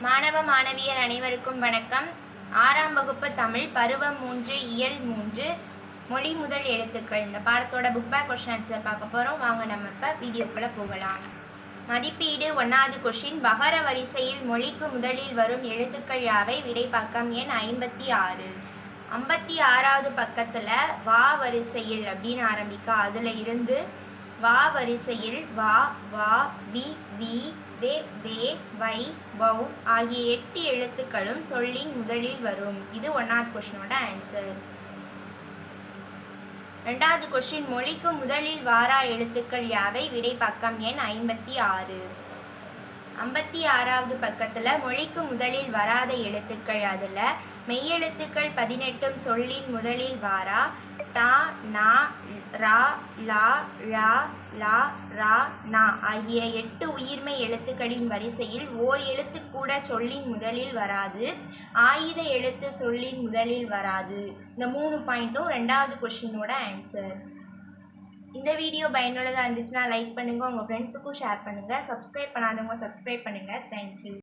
மாணவ மாணவியர் அனைவருக்கும் வணக்கம். 6ஆம் வகுப்பு தமிழ் பருவம் 3 இயல் 3 மொழி முதல் எழுத்துக்கள். இந்த பாடத்தோட புக் பேக் கொஸ்டின் ஆன்சர் பார்க்க போகிறோம். வாங்க நம்ம இப்போ வீடியோக்குள்ளே போகலாம். மதிப்பீடு 1வது கொஸ்டின். பகர வரிசையில் மொழிக்கு முதலில் வரும் எழுத்துக்கள் யாவை? விடை பக்கம் எண் 56. 56வது பக்கத்தில் வா வரிசையில் அப்படின்னு ஆரம்பிக்க, அதில் இருந்து வா வரிசையில் வா, வா, வி, வி, வே, வே, வை, வௌ ஆகிய 8 எழுத்துக்களும் சொல்லின் முதலில் வரும். இது 1வது கொஸ்டினோட ஆன்சர். 2வது கொஸ்டின். மொழிக்கு முதலில் வாரா எழுத்துக்கள் யாவை? விடை பக்கம் எண் 56. 56வது பக்கத்தில் மொழிக்கு முதலில் வராத எழுத்துக்கள், அதில் மெய்யெழுத்துக்கள் 18 சொல்லின் முதலில் வாரா. டா, நா, ரா, லா, ழா, லா, ரா, நா ஆகிய 8 உயிர்மை எழுத்துக்களின் வரிசையில் ஓர் எழுத்து கூட சொல்லின் முதலில் வராது. ஆயுத எழுத்து சொல்லின் முதலில் வராது. இந்த 3 பாயிண்ட்டும் 2வது கொஸ்டினோட ஆன்சர். இந்த வீடியோ பயனுள்ளதாக இருந்துச்சுன்னா லைக் பண்ணுங்கள், உங்கள் ஃப்ரெண்ட்ஸுக்கும் ஷேர் பண்ணுங்கள். சப்ஸ்கிரைப் பண்ணாதவங்க சப்ஸ்கிரைப் பண்ணுங்கள். தேங்க்யூ.